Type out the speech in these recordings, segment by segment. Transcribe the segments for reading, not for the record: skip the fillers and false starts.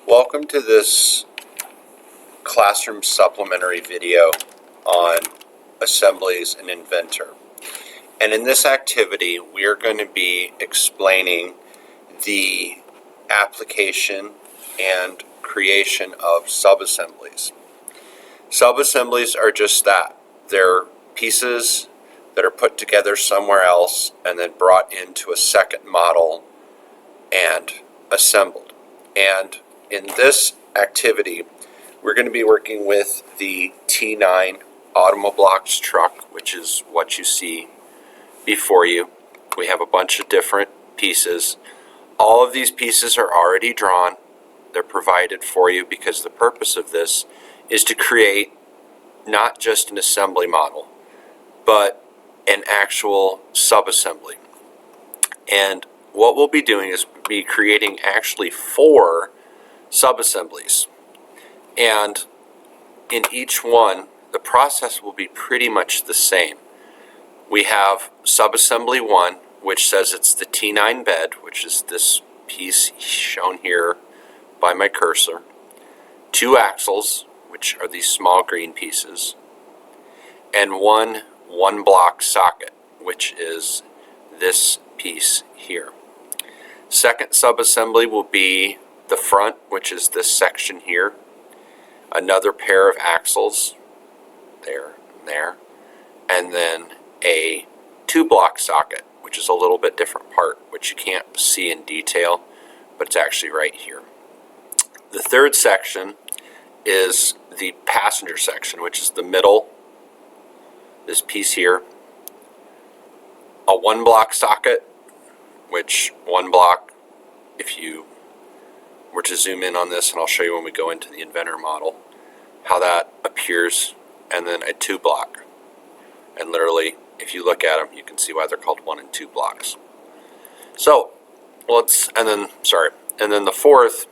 Welcome to this classroom supplementary video on assemblies in Inventor. And in this activity, we are going to be explaining the application and creation of subassemblies. Subassemblies are just that. They're pieces that are put together somewhere else and then brought into a second model and assembled. And in this activity, we're going to be working with the T9 Automoblocks truck, which is what you see before you. We have a bunch of different pieces. All of these pieces are already drawn. They're provided for you because the purpose of this is to create not just an assembly model, but an actual subassembly. And what we'll be doing is be creating actually 4 subassemblies. And in each one, the process will be pretty much the same. We have subassembly 1, which says it's the T9 bed, which is this piece shown here by my cursor. 2 axles, which are these small green pieces. And one block socket, which is this piece here. Second subassembly will be the front, which is this section here. Another pair of axles, there and there. And then a 2-block socket, which is a little bit different part, which you can't see in detail, but it's actually right here. The third section is the passenger section, which is the middle, this piece here. A 1-block socket, which 1 block, if you were to zoom in on this, and I'll show you when we go into the Inventor model, how that appears, and then a 2-block. And literally, if you look at them, you can see why they're called 1 and 2 blocks. So, and then the fourth,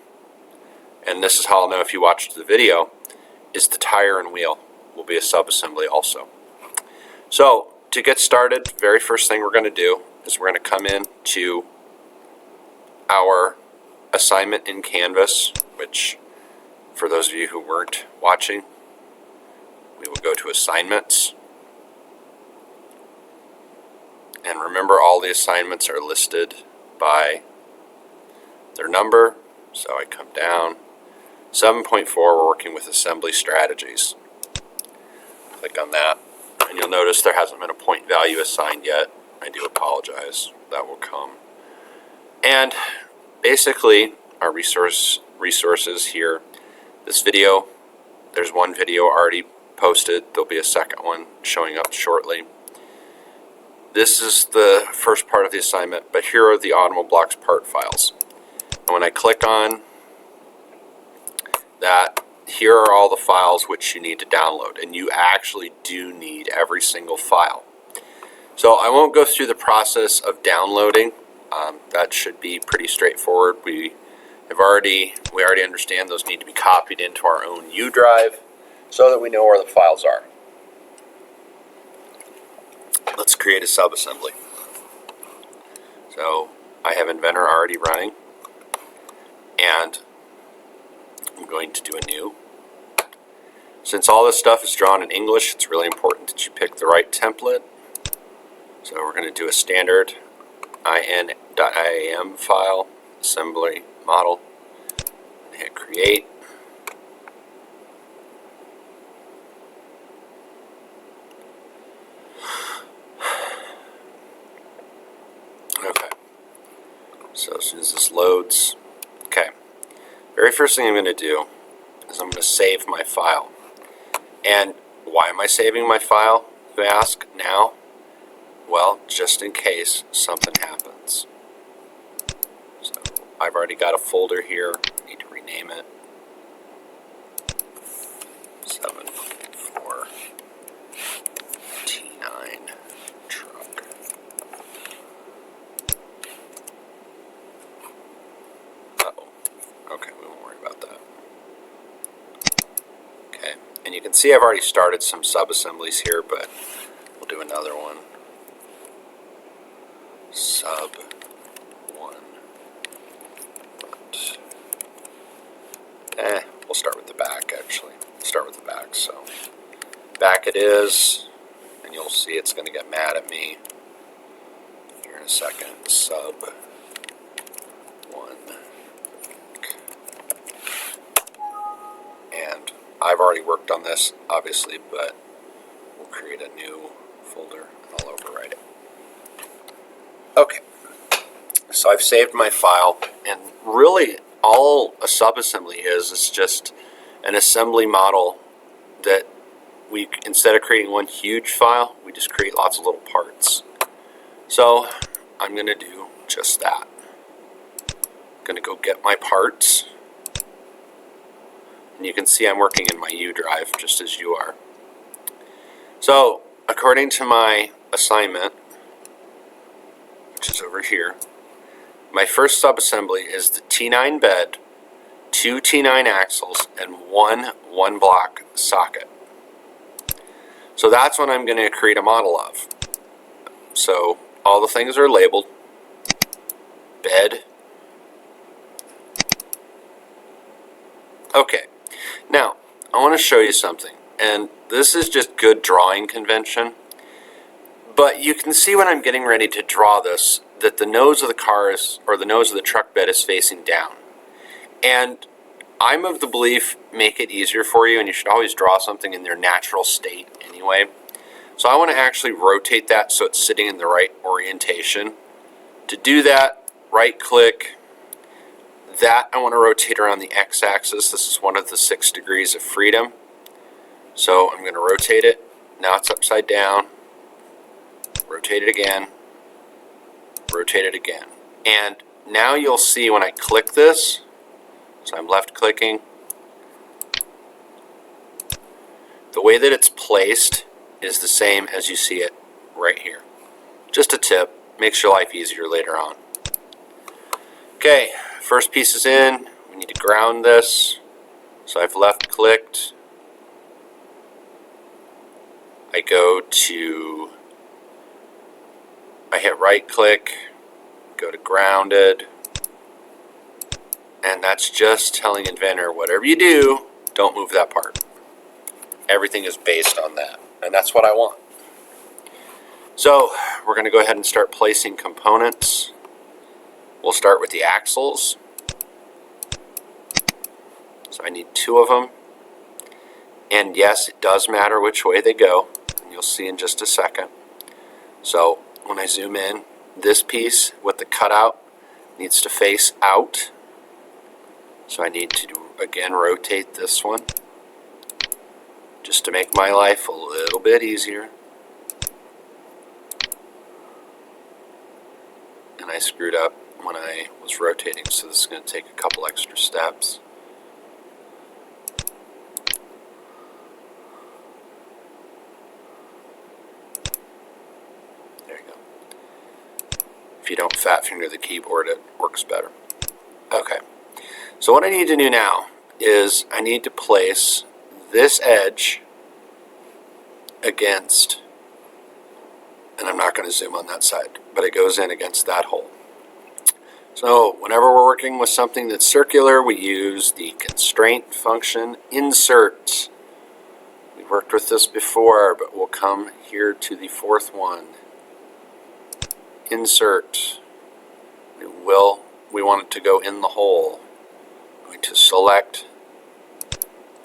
and this is how I'll know if you watched the video, is the tire and wheel will be a subassembly also. So, to get started, very first thing we're going to do is we're going to come in to our assignment in Canvas, which for those of you who weren't watching, we will go to assignments. And remember, all the assignments are listed by their number. So I come down. 7.4, we're working with assembly strategies. Click on that. And you'll notice there hasn't been a point value assigned yet. I do apologize. That will come. And basically, our resources here. This video, there's one video already posted. There'll be a second one showing up shortly. This is the first part of the assignment, but here are the Automoblocks part files. And when I click on that, here are all the files which you need to download, and you actually do need every single file. So I won't go through the process of downloading. That should be pretty straightforward. We already understand those need to be copied into our own U drive so that we know where the files are. Let's create a subassembly. So I have Inventor already running, and I'm going to do a new. Since all this stuff is drawn in English, it's really important that you pick the right template. So we're going to do a standard in.iam file, assembly model, hit create. Okay, so as soon as this loads, okay, very first thing I'm going to do is I'm going to save my file. And why am I saving my file, you ask now? Well, just in case something happens. So I've already got a folder here. I need to rename it. 7.4 T9 truck. Uh-oh. Okay, we won't worry about that. Okay, and you can see I've already started some subassemblies here, but we'll do another one. Sub 1. we'll start with the back actually. Start with the back. So back it is, and you'll see it's going to get mad at me here in a second. Sub 1. And I've already worked on this, obviously, but we'll create a new folder and I'll overwrite it. Okay, so I've saved my file, and really all a subassembly is just an assembly model that we, instead of creating one huge file, we just create lots of little parts. So I'm going to do just that. I'm going to go get my parts. And you can see I'm working in my U drive just as you are. So according to my assignment, which is over here, my first subassembly is the T9 bed, 2 T9 axles, and one block socket. So that's what I'm going to create a model of. So all the things are labeled. Bed. Okay. Now, I want to show you something. And this is just good drawing convention. But you can see when I'm getting ready to draw this, that the nose of the car is, or the nose of the truck bed is facing down. And I'm of the belief, make it easier for you, and you should always draw something in their natural state anyway. So I want to actually rotate that so it's sitting in the right orientation. To do that, right click. That I want to rotate around the x-axis. This is one of the 6 degrees of freedom. So I'm going to rotate it. Now it's upside down. Rotate it again. Rotate it again. And now you'll see when I click this, so I'm left clicking, the way that it's placed is the same as you see it right here. Just a tip, makes your life easier later on. Okay, first piece is in. We need to ground this. So I've left clicked. I hit right click, go to grounded, and that's just telling Inventor, whatever you do, don't move that part. Everything is based on that, and that's what I want. So we're going to go ahead and start placing components. We'll start with the axles. So I need 2 of them. And yes, it does matter which way they go, and you'll see in just a second. So when I zoom in, this piece with the cutout needs to face out. So I need to, again, rotate this one just to make my life a little bit easier. And I screwed up when I was rotating, so this is going to take a couple extra steps. There you go. If you don't fat finger the keyboard, it works better. Okay. So what I need to do now is I need to place this edge against, and I'm not going to zoom on that side, but it goes in against that hole. So whenever we're working with something that's circular, we use the constraint function, insert. We've worked with this before, but we'll come here to the 4th one. Insert. We want it to go in the hole. I'm going to select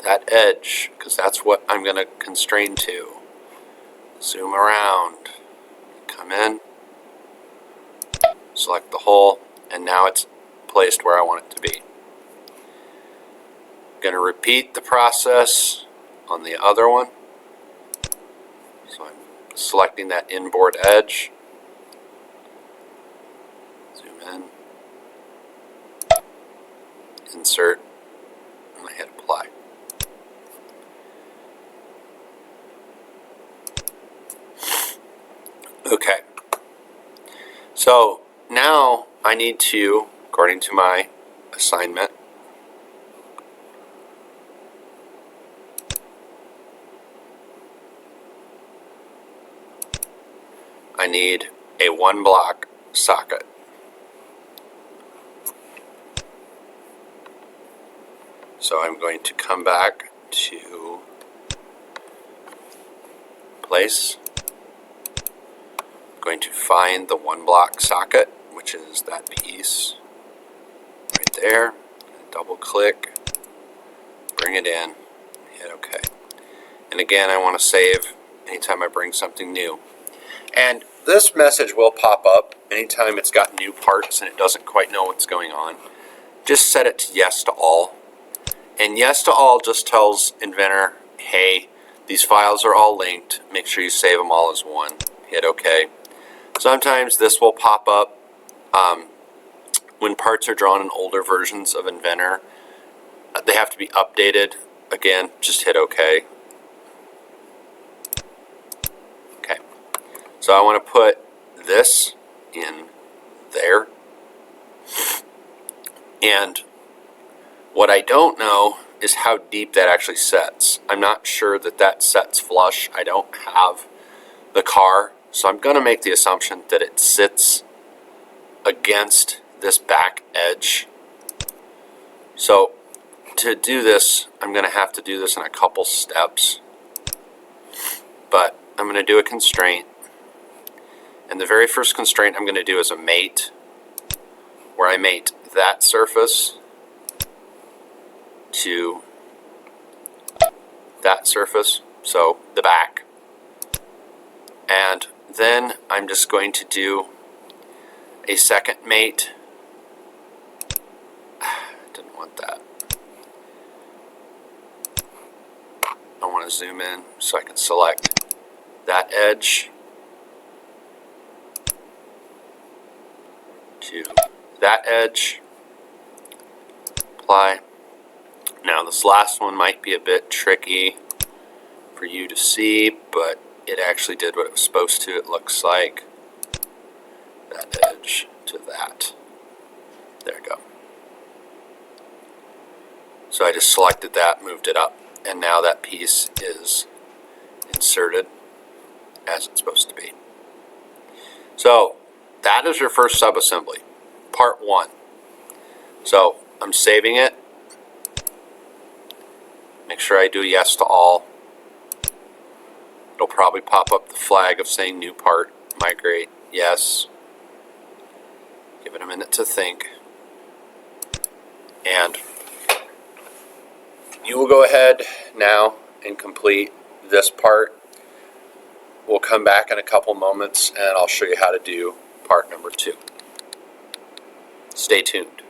that edge, because that's what I'm going to constrain to. Zoom around, come in, select the hole, and now it's placed where I want it to be. I'm going to repeat the process on the other one. So I'm selecting that inboard edge. Zoom in, insert, and I hit apply. Okay, so now I need to, according to my assignment, I need a 1 block socket. So I'm going to come back to place. I'm going to find the 1-block socket, which is that piece right there. Double click, bring it in, hit OK. And again, I want to save anytime I bring something new. And this message will pop up anytime it's got new parts and it doesn't quite know what's going on. Just set it to yes to all. And yes to all just tells Inventor, hey, these files are all linked. Make sure you save them all as one. Hit OK. Sometimes this will pop up when parts are drawn in older versions of Inventor. They have to be updated. Again, just hit OK. Okay. So I want to put this in there. And what I don't know is how deep that actually sets. I'm not sure that that sets flush. I don't have the car, so I'm going to make the assumption that it sits against this back edge. So to do this, I'm going to have to do this in a couple steps. But I'm going to do a constraint. And the very first constraint I'm going to do is a mate, where I mate that surface to that surface, so the back. And then I'm just going to do a second mate. Didn't want that. I want to zoom in so I can select that edge to that edge. Apply. Now this last one might be a bit tricky for you to see, but it actually did what it was supposed to. It looks like that edge to that. There we go. So I just selected that, moved it up, and now that piece is inserted as it's supposed to be. So that is your first subassembly, part 1. So I'm saving it. Make sure I do yes to all. It'll probably pop up the flag of saying new part. Migrate, yes. Give it a minute to think. And you will go ahead now and complete this part. We'll come back in a couple moments and I'll show you how to do part number 2. Stay tuned.